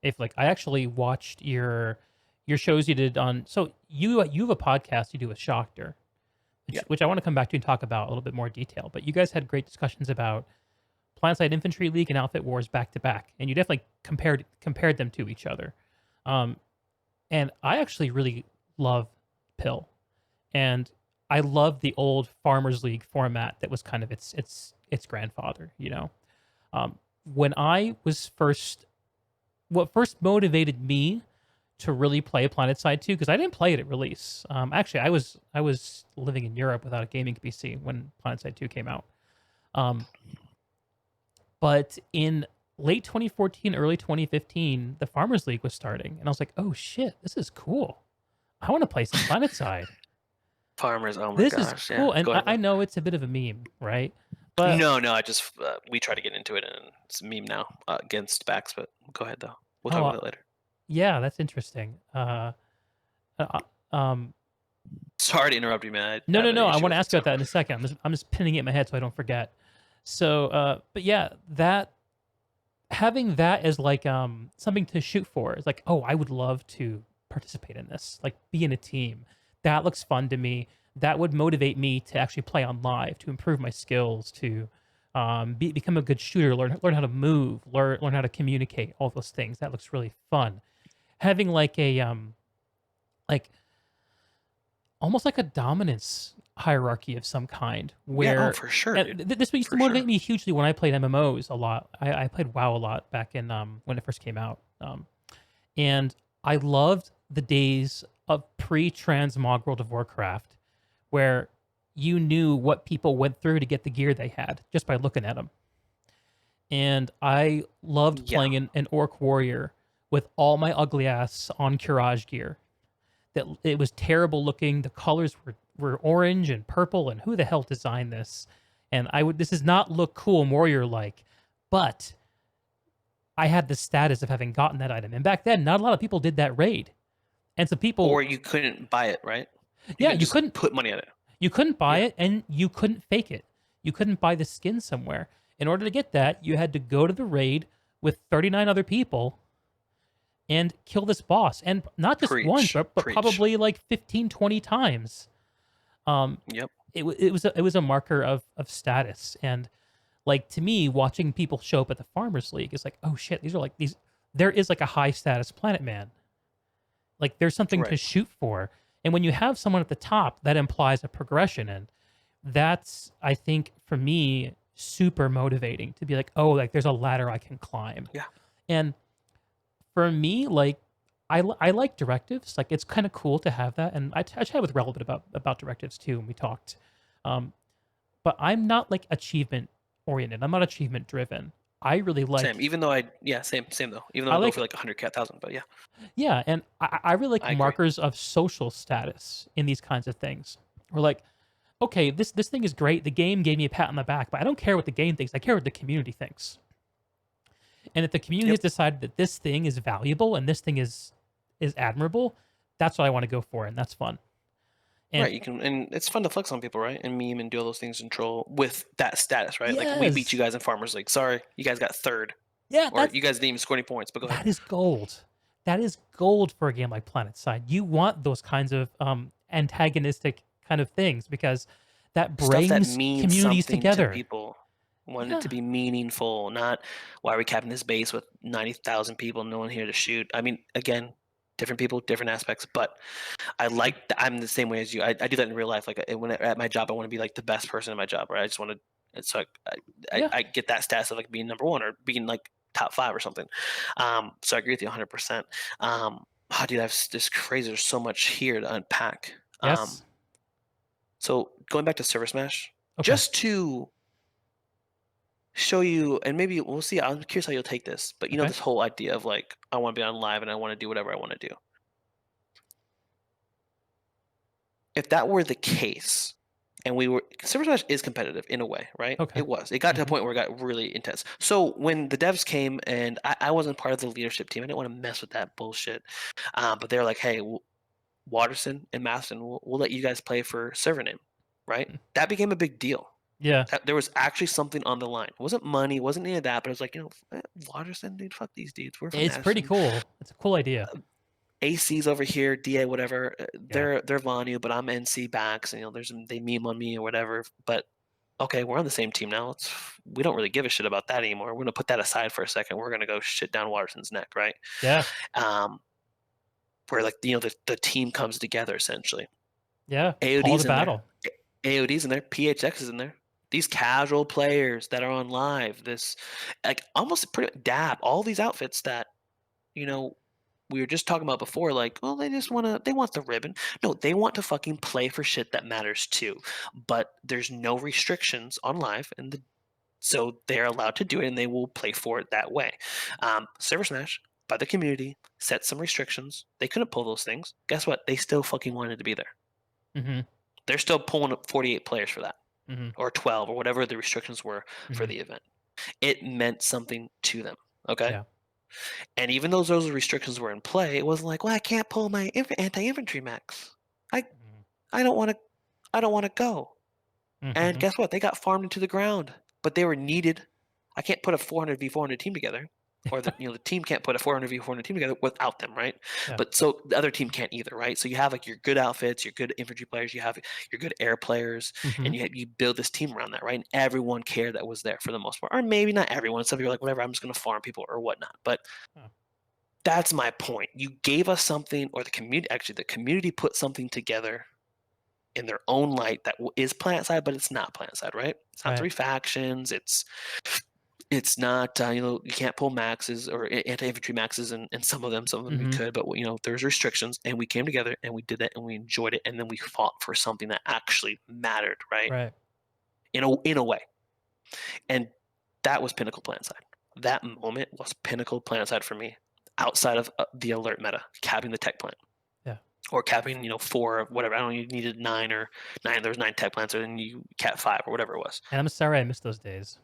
Aeflic, I actually watched your shows you did on. So you have a podcast you do with Shocker, Yeah. which I want to come back to and talk about a little bit more detail. But you guys had great discussions about Planetside Infantry League and Outfit Wars back to back, and you definitely compared them to each other. Um, and I actually really love Pill, and I love the old Farmers League format that was kind of its grandfather. When I was what first motivated me to really play Planetside 2, because I didn't play it at release. Actually, I was living in Europe without a gaming PC when Planetside 2 came out. Um, but in late 2014, early 2015, the Farmers League was starting, and I was like, "Oh shit, this is cool. I want to play some Planetside. Farmers. Oh my This is gosh. Yeah. cool." And Go I, ahead I though. know it's a bit of a meme, right? But No, no. I just we try to get into it, and it's a meme now against backs. But go ahead though. We'll talk oh about it later. yeah, that's interesting. Uh, um, Sorry to interrupt you, man. I no, no, have an no. I issue want to with it. ask So about that in a second. I'm just pinning it in my head so I don't forget. So, but yeah, that having that as like something to shoot for is like, oh, I would love to participate in this, like be in a team. That looks fun to me. That would motivate me to actually play on live, to improve my skills, to become a good shooter, learn how to move, learn how to communicate, all those things. That looks really fun. Having like a like almost like a dominance hierarchy of some kind yeah. Oh, where for sure, and dude. this used to For motivate sure. me hugely when I played MMOs a lot. I played WoW a lot back in when it first came out. And I loved the days of pre-transmog World of Warcraft where you knew what people went through to get the gear they had just by looking at them. And I loved Yeah. playing an Orc Warrior with all my ugly ass on Courage gear that it was terrible looking. The colors were orange and purple, and who the hell designed this? And this does not look cool and warrior like, but I had the status of having gotten that item. And back then, not a lot of people did that raid. And some people, Or you couldn't buy it, right? You yeah, couldn't just put money on it. you couldn't buy Yeah. it and you couldn't fake it. You couldn't buy the skin somewhere. In order to get that, you had to go to the raid with 39 other people and kill this boss. And not just once, Preach. but Preach. probably like 15, 20 times. Um, Yep. it was a marker of status. And like to me, watching people show up at the Farmers League is like, oh shit, these there is like a high status Planet Man. Like there's something to Right. shoot for. And when you have someone at the top, that implies a progression. And that's, I think, for me, super motivating to be like, oh, like there's a ladder I can climb. Yeah. And for me, like I like directives. Like it's kind of cool to have that. And I chatted with Relevant about directives too, and we talked. Um, but I'm not like achievement oriented. I'm not achievement driven. I really Same. like Even though same though. Even though I I go like for like 100,000, but yeah, yeah, and I really like I agree. markers of social status in these kinds of things. We're like, okay, this thing is great. The game gave me a pat on the back, but I don't care what the game thinks. I care what the community thinks. And if the community has Yep. decided that this thing is valuable and this thing is admirable, that's what I want to go for, and that's fun. And Right. You can, and it's fun to flex on people, right? And meme and do all those things and troll with that status, right? Like we beat you yes, guys in Farmers League. Sorry, you guys got third, yeah, or you guys didn't even score any points. But go ahead. that is gold. That is gold for a game like Planetside. You want those kinds of antagonistic kind of things because that Stuff that brings means communities something to together. people. Want it Yeah. to be meaningful, not why are we capping this base with 90,000 people, no one here to shoot. I mean, again, different people, different aspects, but I'm the same way as you. I do that in real life. Like when at my job, I want to be like the best person in my job, right? I just want to. It's like Yeah. I get that status of like being number one or being like top five or something. So I agree with you 100%. Oh, dude, that's just crazy. There's so much here to unpack. Yes. So going back to Server Smash, Okay. just to show you, and maybe we'll see. I'm curious how you'll take this, but you know, Okay. this whole idea of like, I want to be on live and I want to do whatever I want to do. If that were the case, and we were, Super Smash is competitive in a way, right? Okay. It was. It got to a Mhm. point where it got really intense. So when the devs came, and I wasn't part of the leadership team, I didn't want to mess with that bullshit. But they're like, hey, Watterson and Maston, we'll let you guys play for server name, right? Mm. That became a big deal. Yeah. That there was actually something on the line. It wasn't money, it wasn't any of that, but it was like, Waterston, dude, fuck these dudes. We're from It's pretty Ashton. cool. It's a cool idea. AC's over here, DA, whatever. Yeah. They're Vanu, but I'm NC backs, and they meme on me or whatever. But okay, we're on the same team now. We don't really give a shit about that anymore. We're gonna put that aside for a second. We're gonna go shit down Waterston's neck, right? Yeah. Um, where like the team comes together essentially. Yeah. Call AOD's to in there, battle. AOD's in there, PHX is in there. These casual players that are on live, this like almost pretty dab, all these outfits that you know we were just talking about before, like, well, they want the ribbon. No, they want to fucking play for shit that matters too. But there's no restrictions on live, so they're allowed to do it, and they will play for it that way. Server Smash by the community set some restrictions. They couldn't pull those things. Guess what? They still fucking wanted to be there. Mhm. They're still pulling up 48 players for that, Mhm. or 12, or whatever the restrictions were for Mhm. the event. It meant something to them. Okay. Yeah. And even though those restrictions were in play, it wasn't like, well, I can't pull my anti-infantry max. I Mhm. I don't want to I don't want to go. And Mhm. guess what? They got farmed into the ground, but they were needed. I can't put a 400 v 400 team together, or the team can't put a 400 v 400 team together without them, right? Yeah. But so the other team can't either, right? So you have like your good outfits, your good infantry players, you have your good air players, and Mhm. you build this team around that, right? And everyone cared that was there for the most part, or maybe not everyone. Some people are like, whatever, I'm just going to farm people or whatnot. But Oh, that's my point. You gave us something, or the community put something together in their own light that is Planetside, but it's not Planetside, right? It's not right. three factions. It's not you can't pull maxes or anti-infantry maxes, and some of them you Mhm. could, but there's restrictions, and we came together and we did that and we enjoyed it, and then we fought for something that actually mattered, right? Right. In a way, and that was Pinnacle Planetside. That moment was Pinnacle Planetside for me, outside of the alert meta, capping the tech plant. Yeah. Or capping, four or whatever. I don't know, you needed nine or nine. There was nine tech plants, and you cap five or whatever it was. And I'm sorry I missed those days.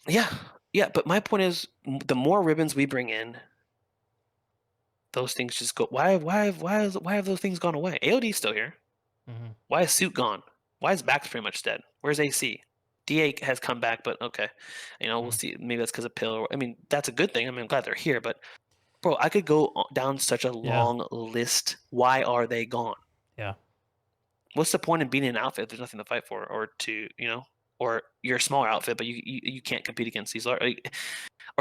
Yeah, yeah. But my point is, the more ribbons we bring in, those things just go. Why have those things gone away? AOD's still here. Mhm. Why is Suit gone? Why is Back's pretty much dead? Where's AC? DA has come back, but okay, we'll Mhm. see. Maybe that's because of Pill. I mean, that's a good thing. I mean, I'm glad they're here, but bro, I could go down such a Yeah. long list. Why are they gone? Yeah. What's the point in being in an outfit if there's nothing to fight for, or or you're a smaller outfit, but you can't compete against these or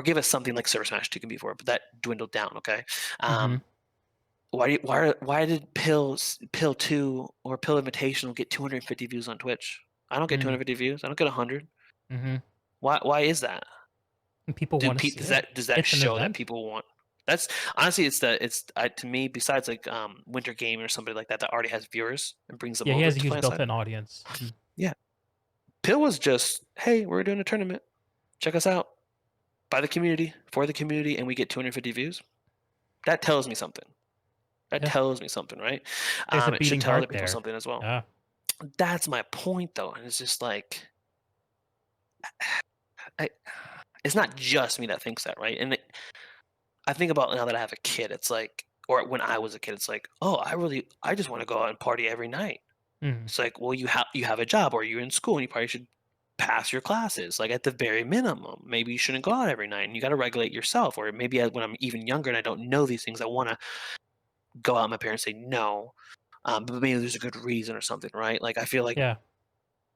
give us something like Server Smash 2 can be for it, but that dwindled down. Okay, Mhm. um, why did Pill 2 or Pill Invitational get 250 views on Twitch? I don't get Mm. 250 views. I don't get 100. Mhm. Why is that? And people wanna see Does it. that It's an show that event. people want? That's honestly, to me, besides like Winter Game or somebody like that that already has viewers and brings them Yeah, he over has a to huge PlanetSide. built-in audience. Mhm. Yeah, Pill was just, hey, we're doing a tournament. Check us out. By the community, for the community, and we get 250 views. That tells me something. That Yeah. tells me something, right? There's a It should beating tell other heart people there. something as well. Yeah. That's my point, though, and it's just like, I, it's not just me that thinks that, right? I think about now that I have a kid. It's like, or when I was a kid, it's like, oh, I just want to go out and party every night. Mhm. It's like, well, you have a job, or you're in school, and you probably should pass your classes. Like at the very minimum, maybe you shouldn't go out every night, and you got to regulate yourself. Or maybe when I'm even younger and I don't know these things, I want to go out. And my parents say no, but maybe there's a good reason or something, right? Like I feel like Yeah.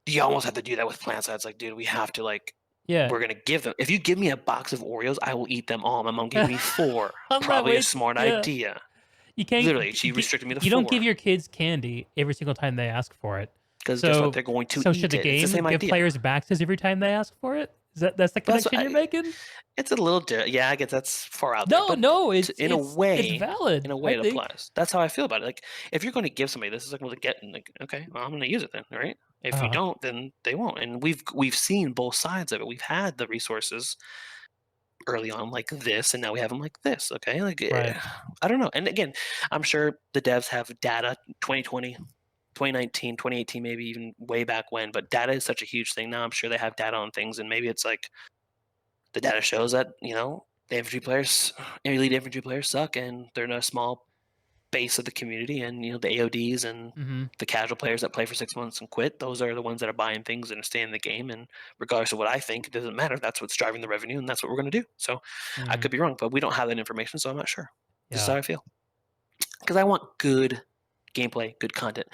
you almost have to do that with plant sites. Like, dude, we have to like. Yeah. We're gonna give them. If you give me a box of Oreos, I will eat them all. My mom gave me four. I'm that Probably a way smart yeah. idea. You can't Literally, she restricted me to you don't give four. your kids candy every single time they ask for it. Because guess what? So They're going to so should eat the it. It's the game same give idea. players boxes every time they ask for it? That's the But that's connection you're making? it's a little yeah, I guess that's far out there, No, but no, it's in valid, a I way it think. applies. That's how I feel about it. Like if you're going to give somebody this, is like, well, to get, like, okay, well, I'm going to use it then, all right? If you Uh-huh. don't, then they won't. And we've seen both sides of it. We've had the resources early on like this, and now we have them like this. Okay, like Right. I don't know. And again, I'm sure the devs have data 2020, 2019, 2018, maybe even way back when. But data is such a huge thing now. I'm sure they have data on things, and maybe it's like the data shows that the infantry players, elite infantry players suck, and they're in a small base of the community, and the AODs and Mhm. the casual players that play for 6 months and quit. Those are the ones that are buying things and staying in the game. And regardless of what I think, it doesn't matter. That's what's driving the revenue, and that's what we're going to do. So I Mhm. could be wrong, but we don't have that information, so I'm not sure. This is Yeah. how I feel because I want good gameplay, good content.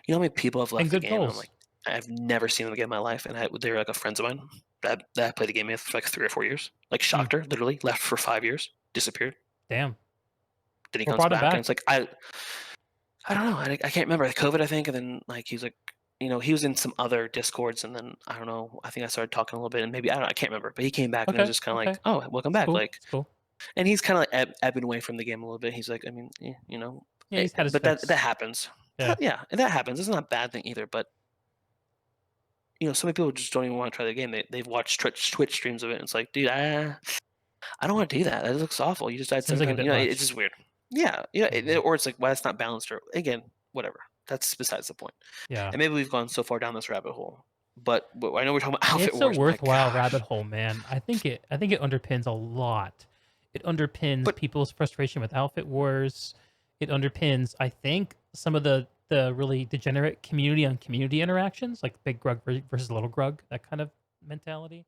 You know how many people have And left the good game, and I'm goals. like, I've never seen them again in my life, and they're like a friends of mine that I played the game with for like 3 or 4 years. Like Mm. shocked her, literally left for 5 years, disappeared. Damn. Then he What comes brought him back, and back? it's like I don't know. I can't remember. COVID, I think, and then like he's like, he was in some other discords, and then I don't know. I think I started talking a little bit, and maybe I don't know. I can't remember, but he came back, and it was Okay, just kind of okay. like, oh, welcome It's back, cool, like, it's cool. and he's kind of like ebbing away from the game a little bit. He's like, I mean, Yeah, he's had his but that fix. happens. Yeah. Yeah, and that happens. It's not a bad thing either, but so many people just don't even want to try the game. They've watched Twitch streams of it, and it's like, dude, I don't want to do that. That looks awful. You just died Seems 7 like a times. bit It's much. just weird. Yeah, yeah. Mhm. Or it's like, why it's not balanced, or again, whatever. That's besides the point. Yeah. And maybe we've gone so far down this rabbit hole. But I know we're talking about Outfit It's a Wars. My worthwhile gosh. rabbit hole, man. I think it underpins a lot. It underpins But people's frustration with outfit wars. It underpins, I think, some of the really degenerate community on community interactions, like big grug versus little grug, that kind of mentality.